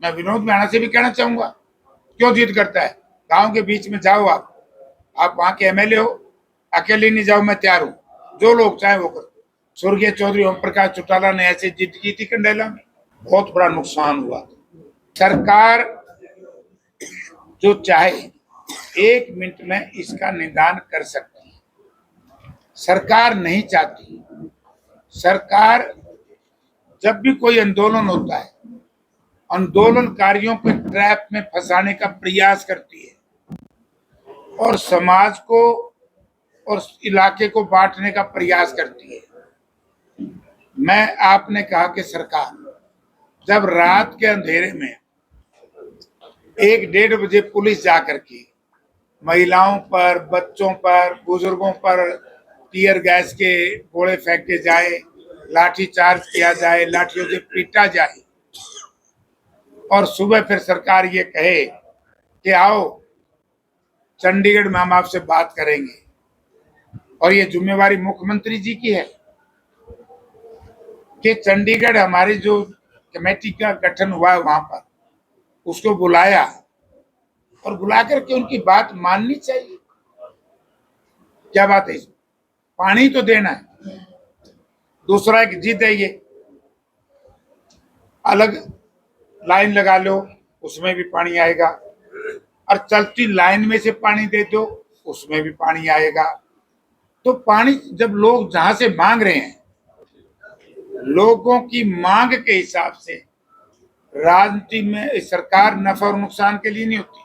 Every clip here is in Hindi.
मैं विनोद मीणा से भी कहना चाहूंगा, क्यों जिद करता है? गांव के बीच में जाओ, आप वहां के एमएलए हो, अकेले नहीं जाओ, मैं तैयार हूं, जो लोग चाहे वो करो। स्वर्गीय चौधरी ओम प्रकाश चौटाला ने ऐसे जिद की थी कंडेला में, बहुत बड़ा नुकसान हुआ। सरकार जो चाहे 1 मिनट में इसका निदान कर सकती है, सरकार नहीं चाहती। सरकार जब भी कोई आंदोलन होता है, आंदोलनकारियों को ट्रैप में फंसाने का प्रयास करती है और समाज को और इलाके को बांटने का प्रयास करती है। मैं आपने कहा कि सरकार जब रात के अंधेरे में 1-1:30 बजे पुलिस जाकर के महिलाओं पर, बच्चों पर, बुजुर्गों पर टीयर गैस के गोले फेंके जाए, लाठी चार्ज किया जाए, लाठियों से पीटा जाए और सुबह फिर सरकार ये कहे कि आओ चंडीगढ़ में हम आपसे बात करेंगे, और ये जिम्मेवारी मुख्यमंत्री जी की है कि चंडीगढ़ हमारी जो कमेटी का गठन हुआ है वहां पर उसको बुलाया और बुला करके उनकी बात माननी चाहिए। क्या बात है? पानी तो देना है, दूसरा एक जिद है, ये अलग लाइन लगा लो उसमें भी पानी आएगा, और चलती लाइन में से पानी दे दो उसमें भी पानी आएगा। तो पानी जब लोग जहां से मांग रहे हैं, लोगों की मांग के हिसाब से राजनीति में सरकार नफा और नुकसान के लिए नहीं होती।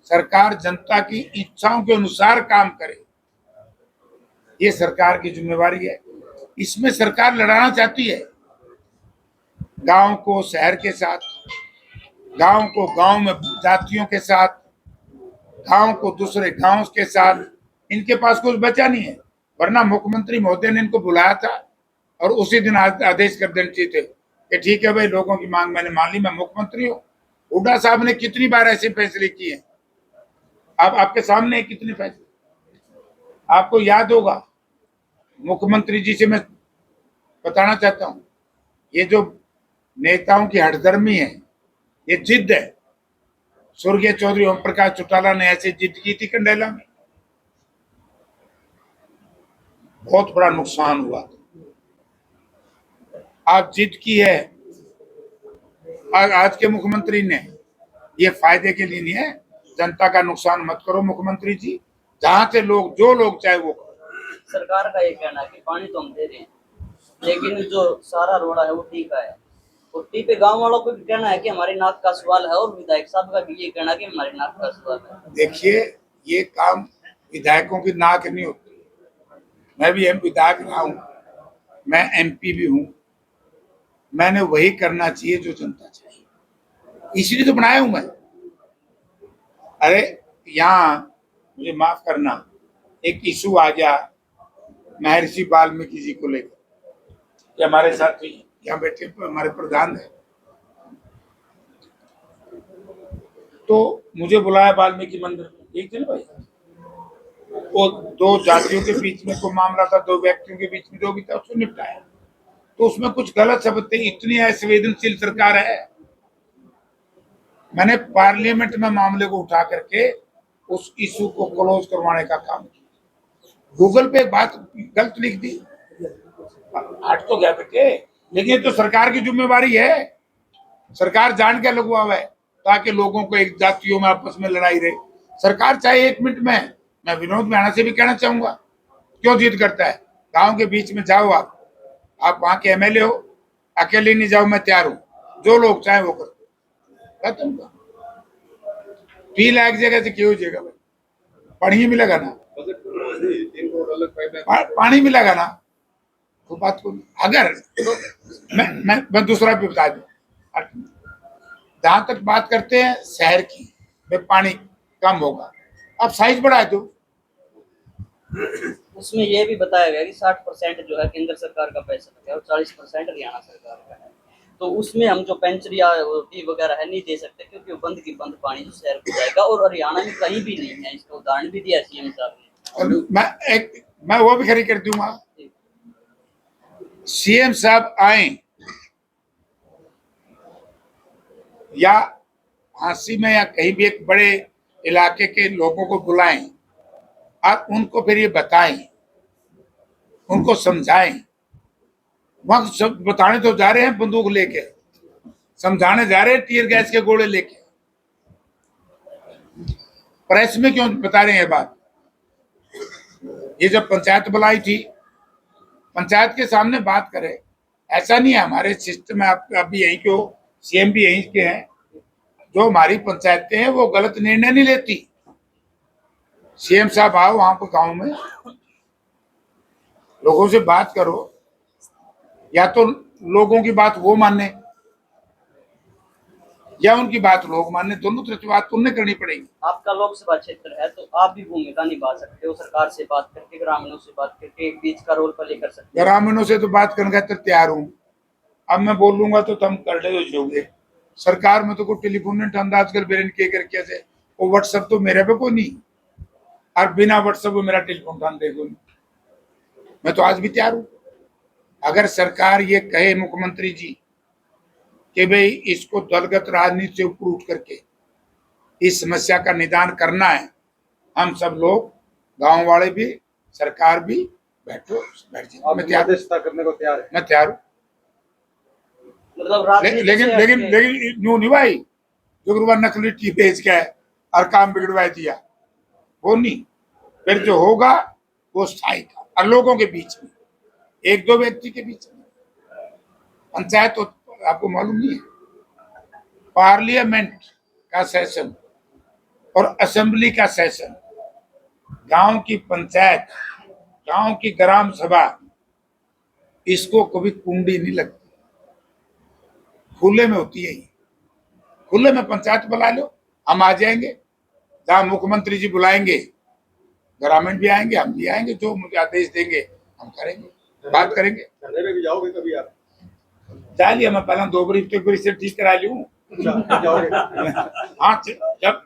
सरकार जनता की इच्छाओं के अनुसार काम करे, ये सरकार की जिम्मेवारी है। इसमें सरकार लड़ाना चाहती है गांव को शहर के साथ, गांव को गांव में जातियों के साथ, गांव को दूसरे गांव के साथ। इनके पास कुछ बचा नहीं है, वरना मुख्यमंत्री महोदय ने इनको बुलाया था और उसी दिन आदेश कर देने चाहिए थे कि ठीक है भाई, लोगों की मांग मैंने मान ली, मैं मुख्यमंत्री हूँ। हुड्डा साहब ने कितनी बार ऐसे फैसले किए, अब आपके सामने कितने फैसले, आपको याद होगा। मुख्यमंत्री जी से मैं बताना चाहता हूँ, ये जो नेताओं की हठधर्मी है, ये जिद है। स्वर्गीय चौधरी ओम प्रकाश चौटाला ने ऐसे जिद की थी कंडेला में, बहुत बड़ा नुकसान हुआ। आप जिद की है, आज के मुख्यमंत्री ने, ये फायदे के लिए नहीं है। जनता का नुकसान मत करो मुख्यमंत्री जी, जहां से लोग, जो लोग चाहे वो करो। सरकार का ये कहना है कि पानी तो हम दे रहे हैं, लेकिन जो सारा रोड़ा है वो टीका है, और टी पे गांव वालों को भी कहना है कि हमारी नाक का सवाल है, और विधायक साहब का भी ये कहना है कि हमारी नाक का सवाल है। देखिए, ये काम विधायकों की नाक नहीं होती। मैं भी विधायक रहा हूं, मैं एमपी भी हूं, मैंने वही करना चाहिए जो जनता चाहिए, इसलिए तो बनाया हूं मैं। अरे यहाँ मुझे माफ करना, एक इशू आ गया महर्षि वाल्मीकि जी को लेकर, कि हमारे साथ यहाँ बैठे हमारे प्रधान है, तो मुझे बुलाया वाल्मीकि मंदिर में। एक दिन भाई, वो 2 जातियों के बीच में कोई मामला था, 2 व्यक्तियों के बीच में जो भी था उसको निपटाया, तो उसमें कुछ गलत शब्द थे। इतनी असंवेदनशील सरकार है, मैंने पार्लियामेंट में मामले को उठा करके उस इशू को क्लोज करवाने का काम किया। गूगल पे बात गलत लिख दी, हट तो गया बेटे, लेकिन ये तो सरकार की जिम्मेवारी है। सरकार जान के लगवा हुआ है ताकि लोगों को एक जातियों में आपस में लड़ाई रहे। सरकार चाहे 1 मिनट में, मैं विनोद मीणा से भी कहना चाहूंगा, क्यों जिद करता है? गांव के बीच में जाओ, आप वहां के एमएलए हो, अकेले नहीं जाओ, मैं तैयार हूं, जो लोग चाहे वो करो। खत्म। 3 लाख जगह से क्यों जगह भाई, पानी मिलेगा ना, पानी मिलेगा ना, वो बात को अगर तो मैं दूसरा भी बता दूं। जहां तक बात करते हैं शहर की, में पानी कम होगा, अब साइज बढ़ा दो। उसमें ये भी बताया गया कि 60% जो है केंद्र सरकार का पैसा है और 40% हरियाणा सरकार का है, तो उसमें हम जो पेंशन या रोटी वगैरह है नहीं दे सकते, क्योंकि वो बंद की बंद पानी जो शहर को जाएगा, और हरियाणा में कहीं भी नहीं है। इसका उदाहरण भी दिया सीएम साहब ने। मैं वो भी खड़ी कर दूंगा, सीएम साहब आए, या झांसी में या कहीं भी एक बड़े इलाके के लोगों को बुलाएं और उनको फिर ये बताएं, उनको समझाएं। वहां सब बताने तो जा रहे हैं बंदूक लेके, समझाने जा रहे हैं टीयर गैस के गोले लेके। प्रेस में क्यों बता रहे हैं ये बात? ये जब पंचायत बुलाई थी, पंचायत के सामने बात करें। ऐसा नहीं है, हमारे सिस्टम में आप भी यहीं के हो, सीएम भी यहीं के हैं। जो हमारी पंचायतें हैं वो गलत निर्णय नहीं लेती। सीएम साहब आओ वहां पर गांव में, लोगों से बात करो, या तो लोगों की बात वो माने या उनकी बात लोग माने, दोनों तरह की बात तो उन्हें करनी पड़ेगी। आपका लोकसभा क्षेत्र है तो आप भी भूमिका निभा सकते हो, सरकार से बात करके, ग्रामीणों से बात करके एक बीच का रोल प्ले कर सकते हो। ग्रामीणों से तो बात करने का तैयार हूं। अब मैं बोलूंगा तो तुम करने हो जाओगे। सरकार में तो कोई टेलीफोन अंदाज कर बेरन के करके से वो व्हाट्सएप तो मेरे पे कोई नहीं, और बिना व्हाट्सएप को मेरा टेलीफोन उठाने देखो। मैं तो आज भी तैयार हूं। अगर सरकार ये कहे मुख्यमंत्री जी कि भाई इसको दलगत राजनीति से ऊपर उठ करके इस समस्या का निदान करना है, हम सब लोग गांव वाले भी सरकार भी बैठ जाए। मैं तैयार करने को तैयार है। मैं तैयार हूँ। मतलब लेकिन यूं नहीं भाई जो नकली टी बेच के और काम बिगड़वा दिया, वो नहीं। फिर जो होगा वो स्थायी का, और लोगों के बीच में, एक दो व्यक्ति के बीच में। पंचायत तो आपको मालूम नहीं है, पार्लियामेंट का सेशन और असेंबली का सेशन, गांव की पंचायत, गांव की ग्राम सभा, इसको कभी कुंडी नहीं लगती, खुले में होती है। खुले में पंचायत बुला लो, हम आ जाएंगे। जहां मुख्यमंत्री जी बुलाएंगे, ग्रामीण भी आएंगे, हम भी आएंगे। जो मुझे आदेश देंगे हम करेंगे, बात करेंगे। धरने में भी जाओगे कभी आप? जा लिया, मैं पहले 2 बार तो से ठीक करा लूं। जाओगे? हाँ, जब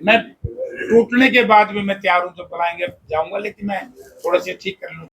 मैं टूटने के बाद भी मैं तैयार हूँ, तो बुलाएंगे जाऊंगा, लेकिन मैं थोड़ा सा ठीक कर लूँ।